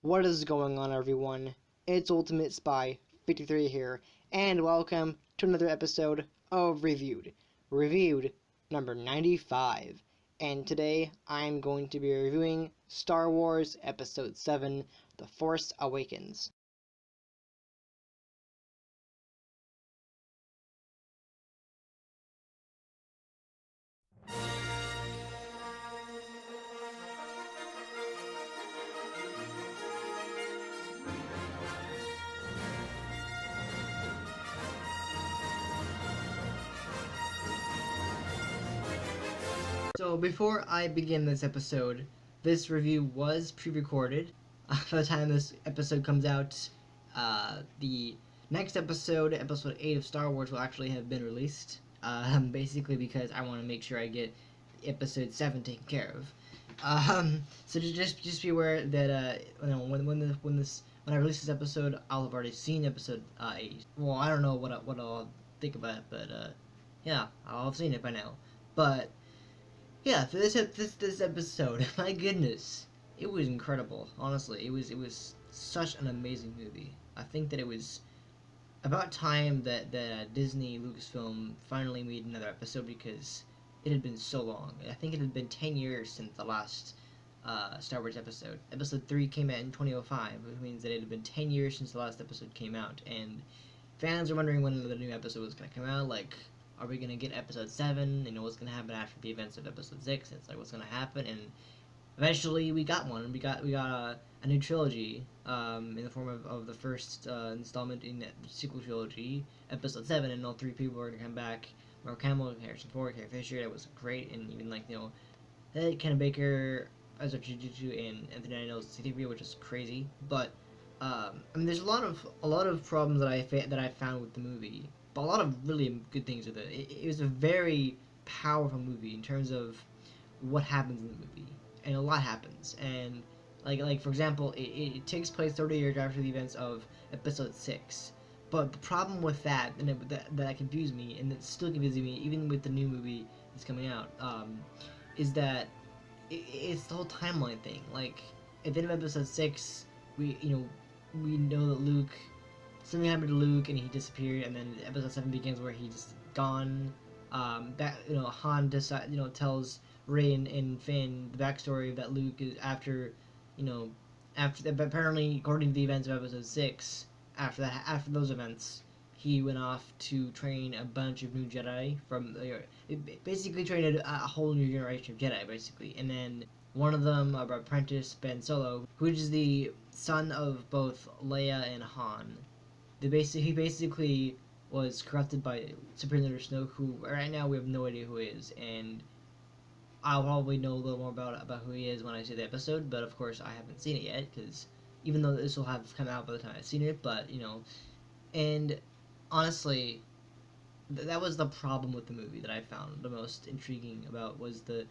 What is going on, everyone? It's Ultimate Spy 53 here, and welcome to another episode of Reviewed number 95. And today I'm going to be reviewing Star Wars Episode VII, The Force Awakens. So before I begin this episode, this review was pre-recorded. By the time this episode comes out, the next episode, Episode 8 of Star Wars, will actually have been released. Basically because I want to make sure I get Episode 7 taken care of. So just be aware that when I release this episode, I'll have already seen Episode 8. Well, I don't know what I'll think about it, but yeah, I'll have seen it by now. But yeah, for this episode, my goodness, it was incredible. Honestly, it was such an amazing movie. I think that it was about time that Disney Lucasfilm finally made another episode because it had been so long. I think it had been 10 years since the last Star Wars episode. Episode 3 came out in 2005, which means that it had been 10 years since the last episode came out, and fans are wondering when the new episode was going to come out. Like, are we gonna get Episode 7? What's gonna happen after the events of Episode 6? It's like, what's gonna happen? And eventually we got one. We got a new trilogy in the form of the first installment in the sequel trilogy, Episode 7, and all three people are gonna come back. Mark Hamill, Harrison Ford, Carrie Fisher. That was great, and even Ken Baker, Ezra Juju, and Anthony Daniels, C-3PO, which is crazy. But there's a lot of problems that I found with the movie. But a lot of really good things with it. It was a very powerful movie in terms of what happens in the movie, and a lot happens. And like for example, it takes place 30 years after the events of Episode 6. But the problem with that, and that confused me, and it's still confusing me, even with the new movie that's coming out, is that it's the whole timeline thing. Like at the end of Episode 6, we know that Luke. Something happened to Luke and he disappeared, and then Episode 7 begins where he's just gone. Han tells Rey and Finn the backstory that Luke is after apparently according to the events of Episode 6, after those events, he went off to train a bunch of new Jedi basically trained a whole new generation of Jedi basically, and then one of them, apprentice Ben Solo, who is the son of both Leia and Han. He basically was corrupted by Supreme Leader Snoke, who right now we have no idea who he is, and I'll probably know a little more about who he is when I see the episode, but of course I haven't seen it yet, because even though this will have come out by the time I've seen it, but, and honestly, that was the problem with the movie that I found the most intriguing about, was the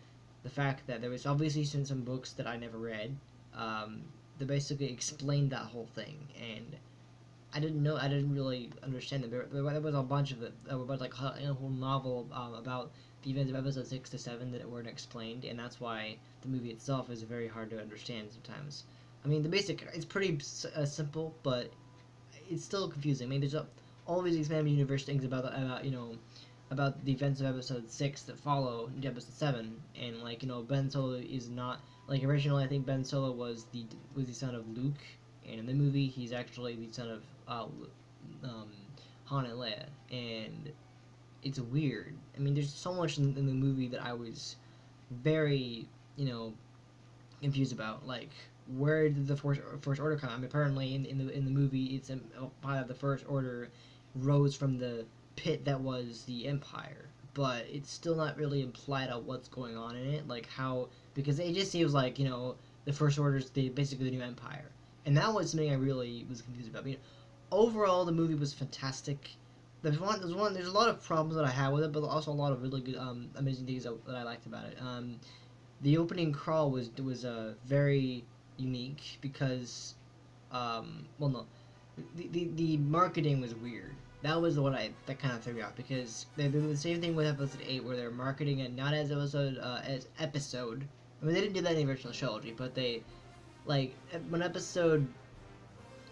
fact that there was obviously some books that I never read, that basically explained that whole thing, and I didn't really understand them. There was a bunch of it. There was like a whole novel about the events of Episode 6 to 7 that weren't explained, and that's why the movie itself is very hard to understand sometimes. The basic, it's pretty simple, but it's still confusing. There's all these expanded universe things about the events of Episode 6 that follow into Episode 7, and Ben Solo is not, originally I think Ben Solo was the son of Luke, and in the movie he's actually the son of Han and Leia, and it's weird. There's so much in the movie that I was very, confused about. Like, where did the First Order come? Apparently, in the movie, it's implied that the First Order rose from the pit that was the Empire, but it's still not really implied on what's going on in it, like how, because it just seems like the First Order's basically the new Empire. And that was something I really was confused about. Overall, the movie was fantastic. There's a lot of problems that I had with it, but also a lot of really good, amazing things that I liked about it. The opening crawl was very unique because, the marketing was weird. That was the one that kind of threw me off, because they did the same thing with Episode 8, where they're marketing it not as episode. They didn't do that in the original trilogy, but they like when episode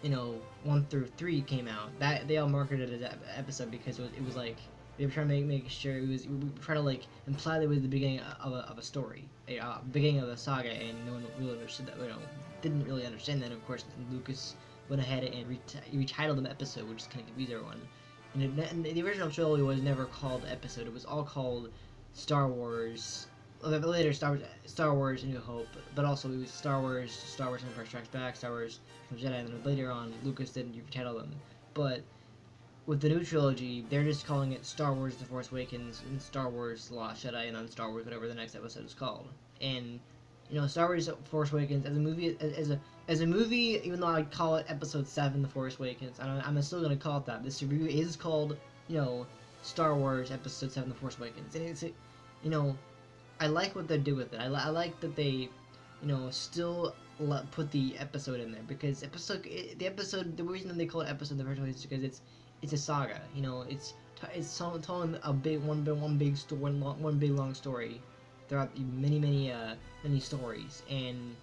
1 through 3 came out, that they all marketed it as episode because it was like they were trying to make sure we were trying to like imply that it was the beginning of a story, a beginning of a saga, and no one really understood that. Didn't really understand that. Of course, Lucas went ahead and retitled them episode, which is kind of confused everyone. And the original trilogy was never called episode; it was all called Star Wars. Later, Star Wars: A New Hope, but also it was Star Wars: Empire Strikes Back, Star Wars: Jedi, and then later on, Lucas didn't retitle them. But with the new trilogy, they're just calling it Star Wars: The Force Awakens, and Star Wars: The Lost Jedi, and then Star Wars whatever the next episode is called. And Star Wars: Force Awakens as a movie, even though I call it Episode VII: The Force Awakens, I'm still gonna call it that. This review is called Star Wars Episode VII: The Force Awakens, and it's I like what they do with it. I like that they still put the episode in there because the reason that they call it episode in the first place is because it's a saga. It's telling one big story, one big long story throughout the many stories, and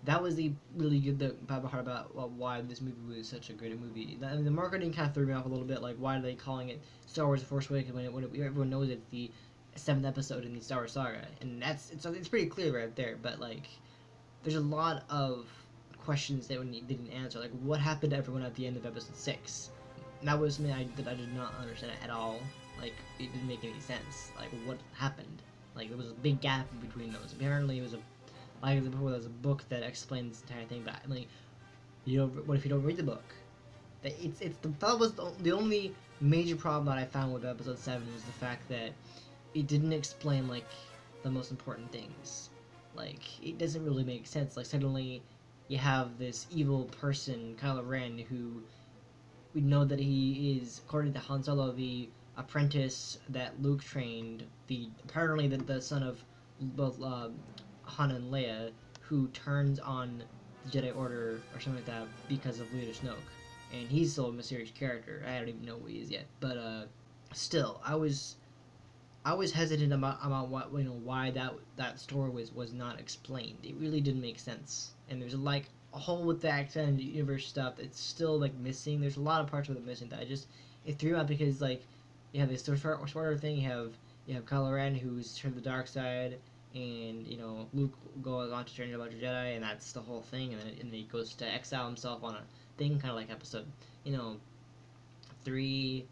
that was the really good part about why this movie was such a great movie. The marketing kind of threw me off a little bit. Like, why are they calling it Star Wars: The Force Awakens when everyone knows it's the 7th episode in the Star Wars saga, and it's pretty clear right there. But like, there's a lot of questions that we didn't answer. Like, what happened to everyone at the end of Episode 6? And that was something that I did not understand at all. Like, it didn't make any sense. Like, what happened? Like, there was a big gap in between those. Apparently, it was like I said before, there was a book that explains the entire thing. But like, what if you don't read the book? That was the only major problem that I found with Episode 7 was the fact that it didn't explain like the most important things. Like, it doesn't really make sense. Like, suddenly you have this evil person, Kylo Ren, who we know that he is, according to Han Solo, the apprentice that Luke trained, apparently the son of both Han and Leia, who turns on the Jedi Order or something like that because of Leader Snoke. And he's still a mysterious character. I don't even know who he is yet. But still, I was hesitant about what why that story was not explained. It really didn't make sense, and there's like a hole with the extended universe stuff that's still like missing. There's a lot of parts of it missing that it threw out because like you have this shorter thing. You have Kylo Ren who's turned to the dark side, and Luke goes on to turn about your Jedi, and that's the whole thing. And then he goes to exile himself on a thing, kind of like Episode 3,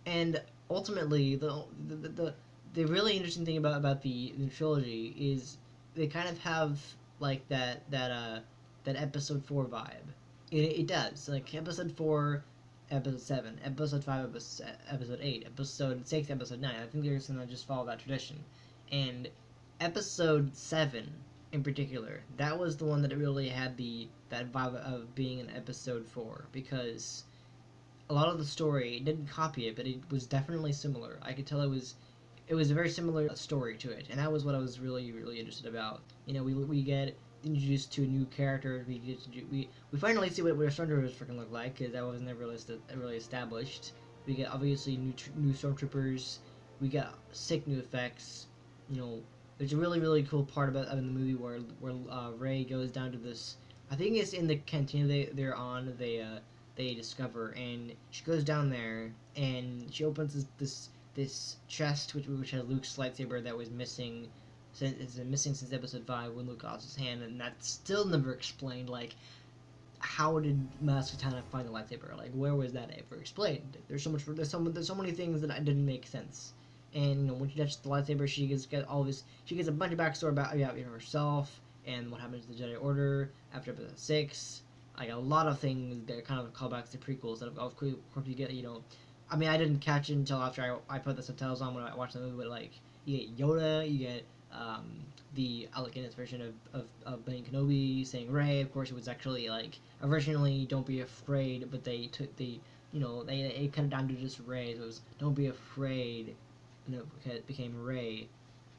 and ultimately the really interesting thing about the trilogy is they kind of have like that Episode 4 vibe. It does, like Episode 4, Episode 7, Episode 5, Episode 8, Episode 6, Episode 9. I think they're just gonna just follow that tradition. And Episode 7 in particular, that was the one that really had that vibe of being an Episode 4, because a lot of the story, it didn't copy it, but it was definitely similar. I could tell it was a very similar story to it, and that was what I was really, really interested about. We get introduced to a new character. We finally see what a stormtroopers freaking look like, because that was never really established. We get obviously new stormtroopers. We got sick new effects. There's a really, really cool part about in the movie where Rey goes down to this. I think it's in the cantina they're on. They discover, and she goes down there and she opens this chest which has Luke's lightsaber that was missing since Episode 5 when Luke lost his hand, and that's still never explained. Like, how did Master Katana find the lightsaber? Like, where was that ever explained? There's so many things that didn't make sense. And when she touches the lightsaber, she gets a bunch of backstory about herself and what happens to the Jedi Order after Episode 6. Like, a lot of things that are kind of callbacks to prequels that of course you get. I mean, I didn't catch it until after I put the subtitles on when I watched the movie, but like, you get Yoda, you get the Alec Guinness version of Ben Kenobi saying Rey. Of course, it was actually like originally "Don't be afraid," but they cut it down to just Rey. So it was "Don't be afraid," and it became Rey.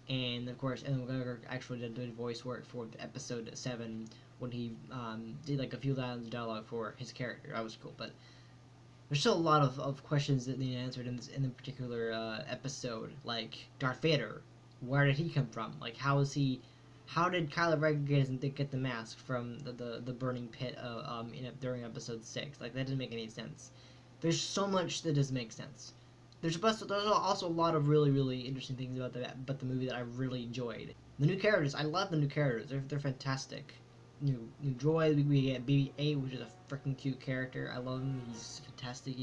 And of course, Ellen McGregor actually did voice work for Episode 7 when he did like a few lines of dialogue for his character. That was cool, but there's still a lot of questions that need answered in the particular episode. Like Darth Vader, where did he come from? Like, how is he how did Kylo Ren get the mask from the burning pit during episode 6? Like, that didn't make any sense. There's so much that doesn't make sense. There's also a lot of really, really interesting things about the movie that I really enjoyed. The new characters, I love the new characters. They're fantastic. New droid. We get BB-8, which is a freaking cute character. I love him. He's fantastic.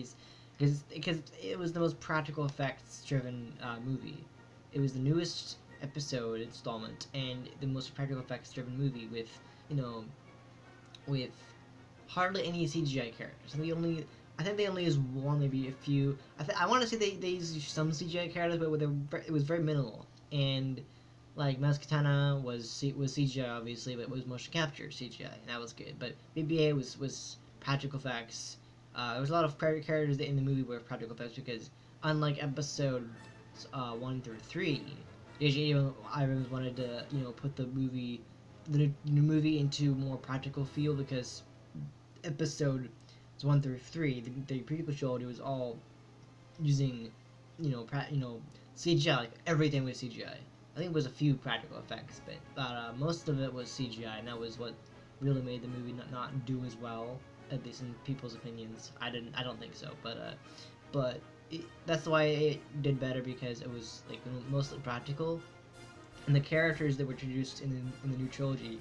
Because it was the most practical effects driven movie. It was the newest episode installment and the most practical effects driven movie with with hardly any CGI characters. I think they only use one, maybe a few. I want to say they used some CGI characters, but it was very minimal. And like Maz Kanata was CGI obviously, but it was motion capture CGI, and that was good. But BB-8 was practical effects. There was a lot of characters in the movie were practical effects because unlike episode 1 through 3, J.J. Abrams wanted to put the new movie into more practical feel because episode 1 through 3 the prequel showed it was all using CGI, like everything was CGI. I think it was a few practical effects, but most of it was CGI, and that was what really made the movie not do as well, at least in people's opinions. I don't think so, but that's why it did better, because it was like mostly practical, and the characters that were introduced in the new trilogy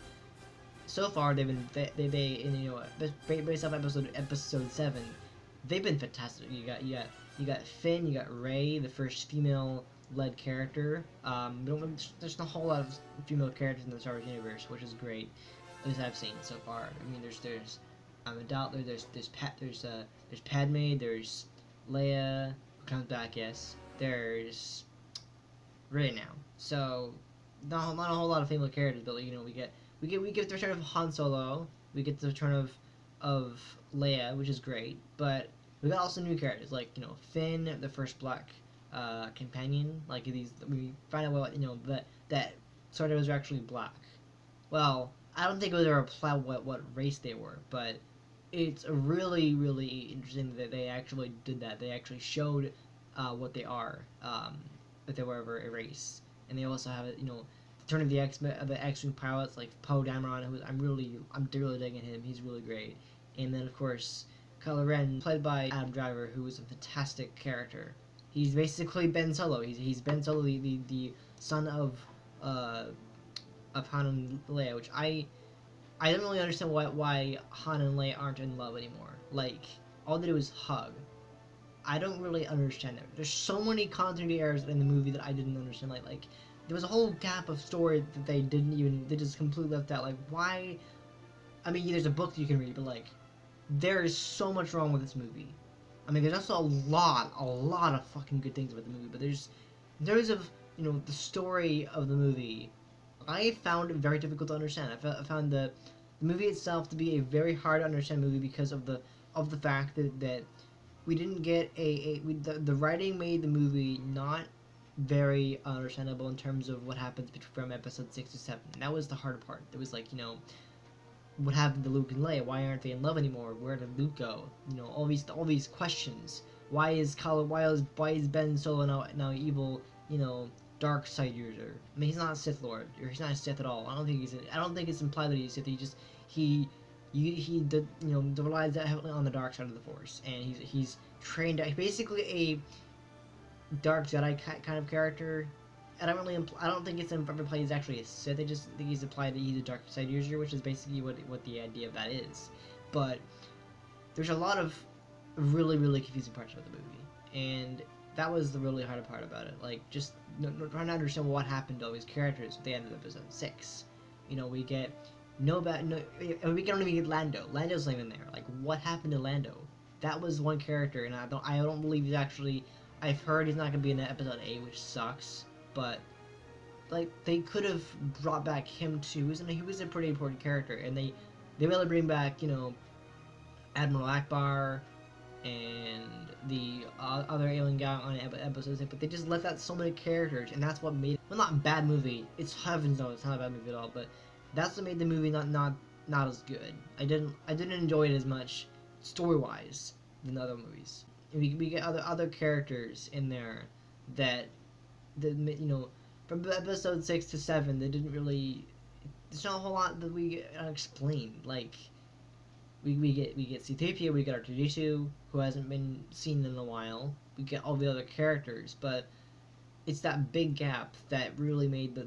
so far based off episode 7, they've been fantastic. You got Finn, you got Rey, the first female-led character. There's not a whole lot of female characters in the Star Wars universe, which is great. At least I've seen so far. I mean, there's Padme, there's Leia, who comes back, yes. There's Rey now. So not a whole lot of female characters, but we get the return of Han Solo. We get the return of Leia, which is great. But we got also new characters like Finn, the first black companion. Like we find out that Star Wars are actually black. Well, I don't think it was ever implied what race they were, but it's really, really interesting that they actually did that. They actually showed what they are, if they were ever a race. And they also have the turn of the X-Wing pilots like Poe Dameron, who I'm really digging him. He's really great. And then of course Kylo Ren, played by Adam Driver, who is a fantastic character. He's basically Ben Solo. He's Ben Solo, the son of Han and Leia, which I don't really understand why Han and Leia aren't in love anymore. Like, all they do is hug. I don't really understand that. There's so many continuity errors in the movie that I didn't understand. Like there was a whole gap of story that they just completely left out. Like, why? I mean, there's a book that you can read, but like, there is so much wrong with this movie. I mean, there's also a lot of fucking good things about the movie, but there's of the story of the movie, I found it very difficult to understand. I found the movie itself to be a very hard to understand movie because of the fact that we didn't get the writing made the movie not very understandable in terms of what happens from episode 6 to 7. That was the hard part. It was like, what happened to Luke and Leia? Why aren't they in love anymore? Where did Luke go? All these questions. Why is Ben Solo now evil? Dark side user. I mean, he's not a Sith Lord, or he's not a Sith at all. I don't think it's implied that he's Sith. He relies heavily on the dark side of the Force, and he's trained. Basically a dark Jedi kind of character. I don't think it's implied he's actually a Sith. I just think he's implied that he's a dark side user, which is basically what the idea of that is. But there's a lot of really, really confusing parts of the movie, and that was the really hard part about it. Like, just trying to understand what happened to all these characters at the end of episode 6. We get we don't even get Lando. Lando's not even there. Like, what happened to Lando? That was one character, and I don't believe he's actually. I've heard he's not gonna be in episode 8, which sucks. But like, they could have brought back him too. He was a pretty important character, and they really bring back Admiral Akbar and the other alien guy on episode 6, but they just left out so many characters, and that's what made not a bad movie. It's heavens no, it's not a bad movie at all, but that's what made the movie not as good. I didn't enjoy it as much story wise than the other movies. And we get other characters in there that from episode 6 to 7 they didn't really there's not a whole lot that we get explained. Like, we get C-3PO, we get R2-D2, who hasn't been seen in a while. We get all the other characters, but it's that big gap that really made the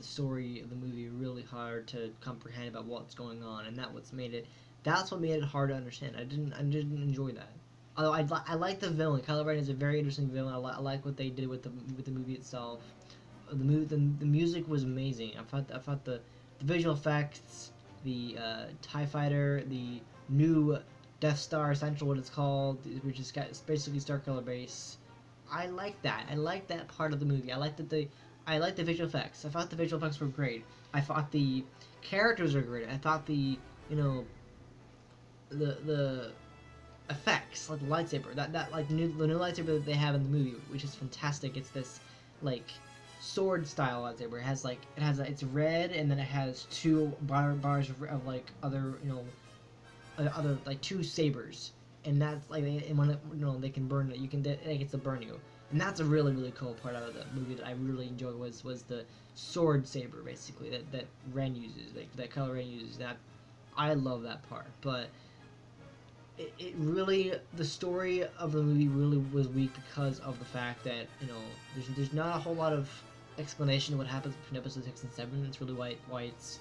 story of the movie really hard to comprehend about what's going on, and that's what made it hard to understand. I didn't enjoy that. Although I like the villain. Kylo Ren is a very interesting villain. I like what they did with the movie itself. The music was amazing. I thought the visual effects, the TIE Fighter, the new Death Star, essentially what it's called, which is basically Star Killer Base. I like that. I like that part of the movie. I like the visual effects. I thought the visual effects were great. I thought the characters were great. I thought the the effects, like the lightsaber, that like the new lightsaber that they have in the movie, which is fantastic. It's this like sword style lightsaber. It's red, and then it has two bars of like other other like two sabers, and that's like, and when they can burn it, it gets to burn you, and that's a really cool part of the movie that I really enjoyed was the sword saber, basically, that Ren uses, like that Kylo Ren uses. That I love that part, but it really, the story of the movie really was weak because of the fact that there's not a whole lot of explanation of what happens between episodes 6 and 7. It's really why it's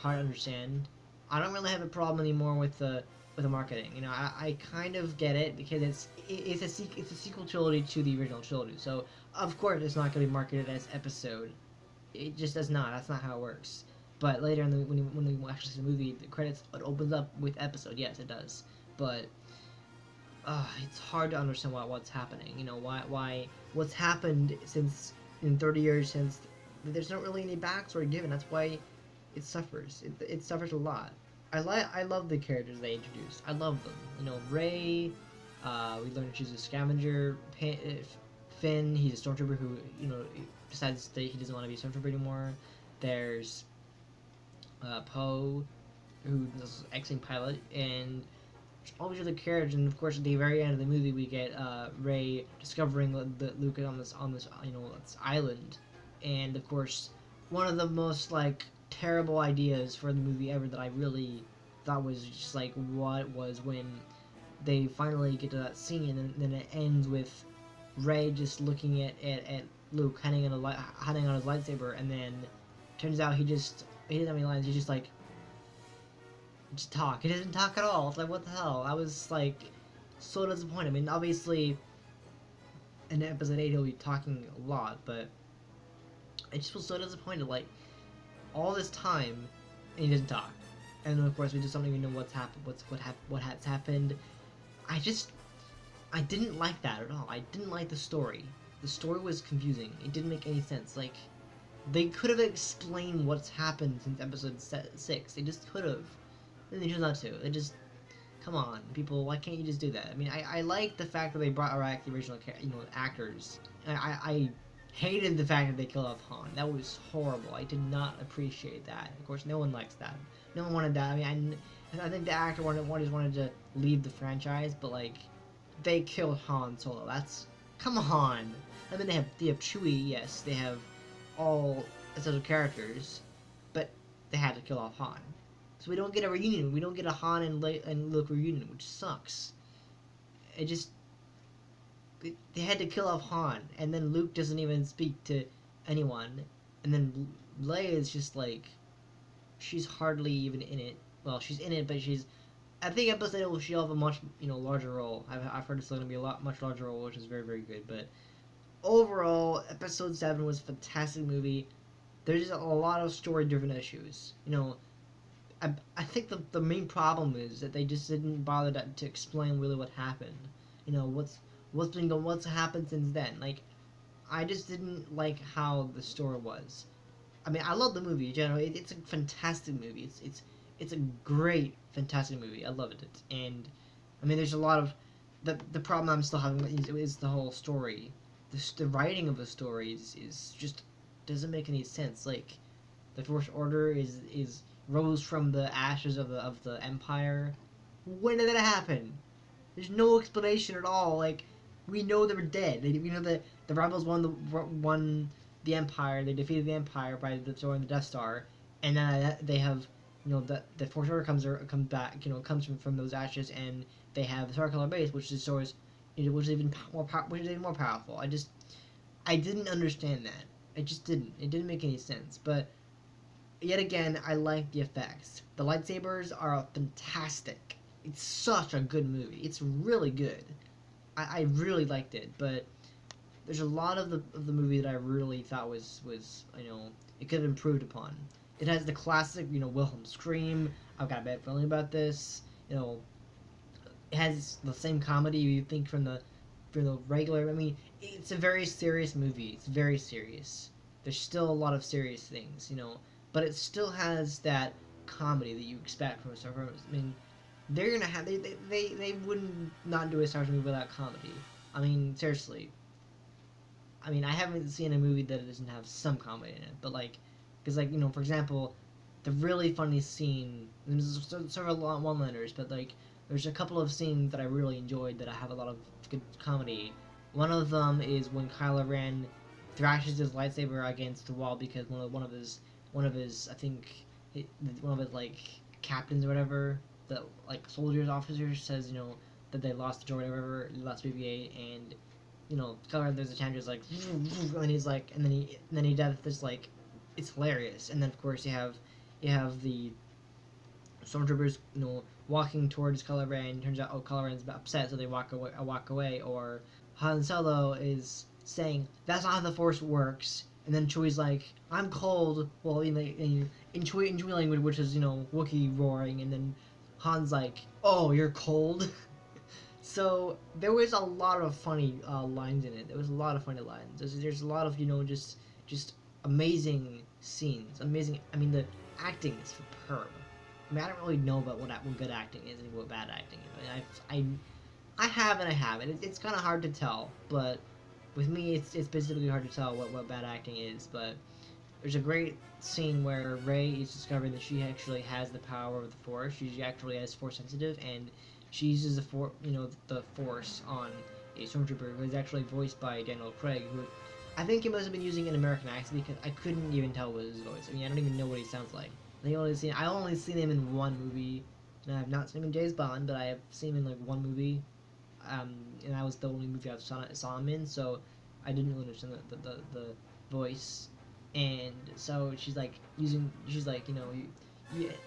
hard to understand. I don't really have a problem anymore with the marketing. I kind of get it because it's a sequel trilogy to the original trilogy. So of course it's not going to be marketed as episode. It just does not. That's not how it works. But later when you actually see the movie, the credits, it opens up with episode. Yes, it does. But it's hard to understand what's happening. Why what's happened since in 30 years since there's not really any backstory given. That's why it suffers. It suffers a lot. I love the characters they introduced. I love them. Rey. We learned she's a scavenger. Finn. He's a stormtrooper who decides that he doesn't want to be a stormtrooper anymore. There's Poe, who is an X-wing pilot, and all these other characters. And of course, at the very end of the movie, we get Rey discovering that Luke is on this this island, and of course, one of the most like terrible ideas for the movie ever that I really thought was just like what was when they finally get to that scene, and then it ends with Rey just looking at Luke handing on his lightsaber, and then turns out he doesn't have any lines. He's just like, just talk. He doesn't talk at all. It's like, what the hell? I was like so disappointed. I mean, obviously in episode 8 he'll be talking a lot, but I just was so disappointed. Like, all this time and he doesn't talk, and then of course we just don't even know what's happened, what has happened. I didn't like that at all. I didn't like the story. The story was confusing. It didn't make any sense. Like, they could have explained what's happened since episode 6. They just could have. And they chose not to. They just, come on, people. Why can't you just do that? I mean, I like the fact that they brought back the original actors. I hated the fact that they killed off Han. That was horrible. I did not appreciate that. Of course, no one likes that. No one wanted that. I mean, I think the actor wanted to leave the franchise, but like, they killed Han Solo. That's, come on. I mean, they have Chewie. Yes, they have all essential characters, but they had to kill off Han. So we don't get a reunion. We don't get a Han and Luke reunion, which sucks. They had to kill off Han, and then Luke doesn't even speak to anyone, and then Leia is just like, she's hardly even in it. Well, she's in it, but I think episode 8 she'll have a much larger role. I've heard it's going to be a much larger role, which is very good. But overall, episode 7 was a fantastic movie. There's just a lot of story-driven issues. I think the main problem is that they just didn't bother to explain really what happened. What's happened since then. Like, I just didn't like how the story was. I mean, I love the movie in general. It's a fantastic movie. It's a great, fantastic movie. I loved it. And I mean, there's a lot of the problem I'm still having is the whole story. The writing of the story is just doesn't make any sense. Like, the First Order is rose from the ashes of the Empire. When did that happen? There's no explanation at all. Like, we know they were dead. We know that the rebels won the Empire. They defeated the Empire by destroying the Death Star, and then they have, the Force Order comes back, comes from those ashes, and they have the Star Killer base, which is sort of, which is even more powerful. I didn't understand that. I just didn't. It didn't make any sense. But yet again, I like the effects. The lightsabers are fantastic. It's such a good movie. It's really good. I really liked it, but there's a lot of the movie that I really thought was it could have improved upon. It has the classic Wilhelm scream. I've got a bad feeling about this. It has the same comedy you think from the regular. I mean, it's a very serious movie. It's very serious. There's still a lot of serious things, but it still has that comedy that you expect from a Star Wars. I mean, they're gonna have they wouldn't not do a Star Wars movie without comedy. I mean, seriously. I mean, I haven't seen a movie that doesn't have some comedy in it, but because for example, the really funny scene. There's sort of a lot of one-liners, but there's a couple of scenes that I really enjoyed that I have a lot of good comedy. One of them is when Kylo Ren thrashes his lightsaber against the wall because one of his I think one of his captains or whatever, the soldiers officers says that they lost the droid or whatever, lost BB-8, and Kylo Ren there's a time just and he's and then he does this it's hilarious, and then of course you have the stormtroopers walking towards Kylo Ren. Turns out Kylo Ren's upset, so they walk away. Or Han Solo is saying that's not how the Force works, and then Chewie's like, I'm cold. Well, in Chewie language, which is Wookiee roaring, and then Han's like, oh, you're cold. So there was a lot of funny lines in it. There was a lot of funny lines. There's a lot of just amazing scenes. Amazing. I mean, the acting is superb. I mean, I don't really know about what good acting is and what bad acting is. I mean, I have and I haven't. It's kind of hard to tell, but with me, it's specifically hard to tell what bad acting is. But there's a great scene where Rey is discovering that she actually has the power of the Force. She actually is Force sensitive, and she uses the Force on a stormtrooper who is actually voiced by Daniel Craig, who I think he must have been using an American accent because I couldn't even tell what his voice. I mean, I don't even know what he sounds like. I only seen him in one movie, and I have not seen him in James Bond, but I have seen him in one movie, and that was the only movie I saw him in, so I didn't really understand the voice, and so she's and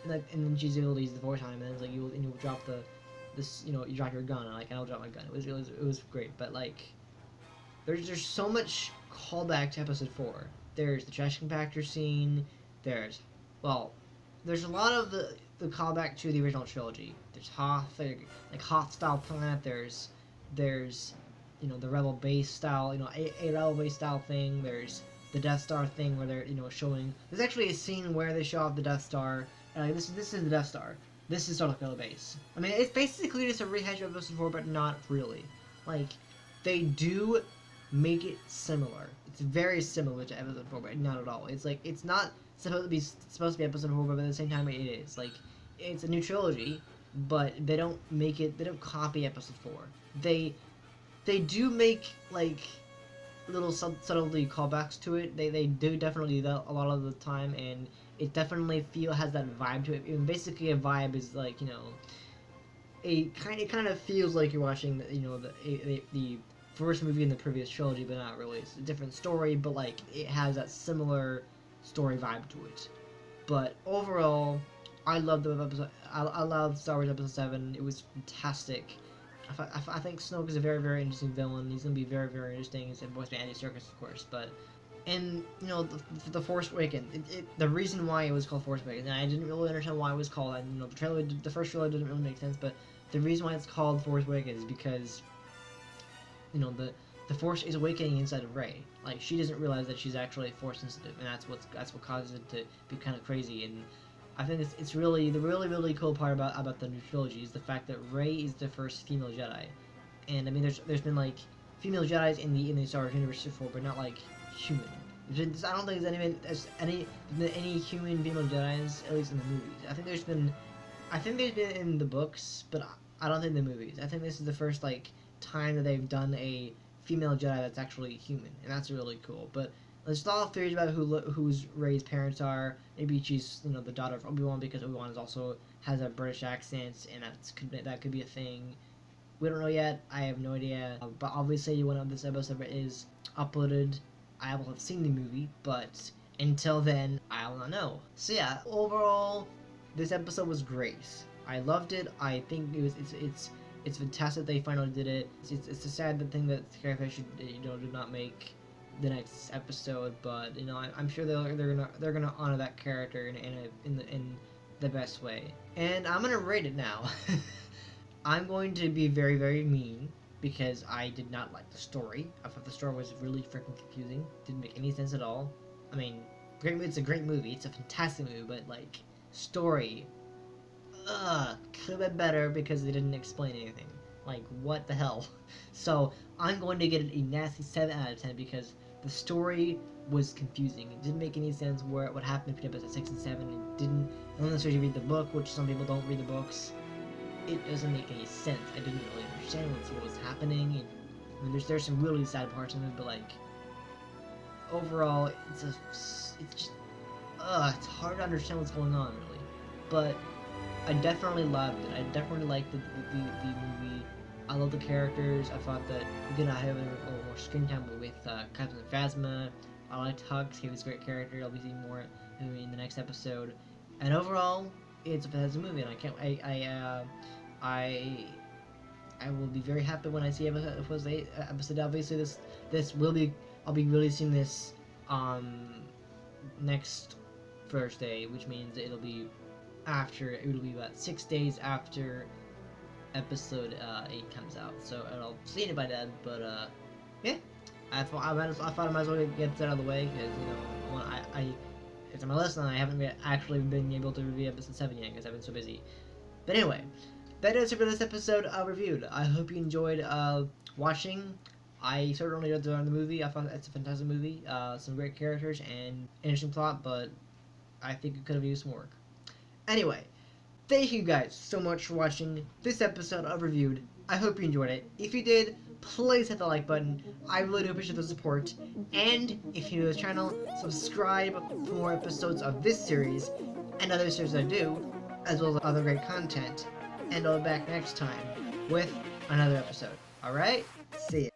then she's able to use the voice on him, and it's you drop you drop your gun, and I'll drop my gun. It was great, but there's so much callback to Episode 4. There's the trash compactor scene. There's a lot of the callback to the original trilogy. There's Hoth, Hoth style planet. There's the Rebel base style, a Rebel base style thing. There's the Death Star thing where they're showing. There's actually a scene where they show off the Death Star. This is the Death Star. This is Star Killer base. I mean, it's basically just a rehash of Episode 4, but not really. They do make it similar. It's very similar to Episode 4, but not at all. It's not supposed to be Episode 4, but at the same time it is. It's a new trilogy, but they don't copy Episode 4. They do make little subtlety callbacks to it. They do definitely do that a lot of the time, and it definitely has that vibe to it. And basically a vibe is it kind of feels like you're watching the first movie in the previous trilogy, but not really. It's a different story, but it has that similar story vibe to it. But overall, I love the episode. I love Star Wars Episode 7. It was fantastic. I think Snoke is a very, very interesting villain. He's going to be very, very interesting. He's voiced by Andy Serkis, of course. But, and, the Force Awakens. The reason why it was called Force Awakens, and I didn't really understand why it was called that. The first trailer didn't really make sense, but the reason why it's called Force Awakens is because the Force is awakening inside of Rey. She doesn't realize that she's actually Force sensitive, and that's what causes it to be kind of crazy. And I think it's really the really cool part about the new trilogy is the fact that Rey is the first female Jedi. And I mean, there's been female Jedis in the Star Wars universe before, but not human. I don't think there's any human female Jedis, at least in the movies. I think there's been in the books, but I don't think in the movies. I think this is the first time that they've done a female Jedi that's actually human, and that's really cool. But There's a lot of theories about who's Rey's parents are. Maybe she's the daughter of Obi-Wan, because Obi-Wan is also has a British accent, and that could be a thing. We don't know yet. I have no idea. But obviously, when this episode is uploaded, I will have seen the movie. But until then, I will not know. So yeah, overall, this episode was great. I loved it. I think it's fantastic they finally did it. It's a sad thing that Scarefish did not make the next episode, but I'm sure they're gonna honor that character in the best way. And I'm gonna rate it now. I'm going to be very, very mean, because I did not like the story. I thought the story was really freaking confusing. Didn't make any sense at all. I mean, it's a great movie. It's a fantastic movie, but like story, could have been better because they didn't explain anything. Like, what the hell? So I'm going to get it a nasty 7 out of 10 because the story was confusing. It didn't make any sense what happened between episode 6 and 7. It didn't, unless you read the book, which some people don't read the books. It doesn't make any sense. I didn't really understand what was happening. And, I mean, there's some really sad parts in it, but like overall, it's just it's hard to understand what's going on really. But I definitely loved it. I definitely liked the movie. I love the characters. I thought that we could have a little more screen time with Captain Phasma. I liked Hux. He was a great character. I'll be seeing more in the next episode. And overall, it's a fantastic movie, and I can't. I will be very happy when I see episode 8. Obviously, this will be. I'll be releasing this next Thursday, which means it'll be about 6 days after episode 8 comes out. So I'll see it by then. But yeah, I thought I might as well get that out of the way, because it's on my list, and I haven't actually been able to review episode 7 yet because I've been so busy. But anyway, that is it for this episode reviewed. I hope you enjoyed watching. I certainly enjoyed the movie. I thought it's a fantastic movie. Some great characters and interesting plot, but I think it could have used some work. Anyway, thank you guys so much for watching this episode of Reviewed. I hope you enjoyed it. If you did, please hit the like button. I really do appreciate the support. And if you're new to the channel, subscribe for more episodes of this series and other series I do, as well as other great content. And I'll be back next time with another episode. Alright? See ya.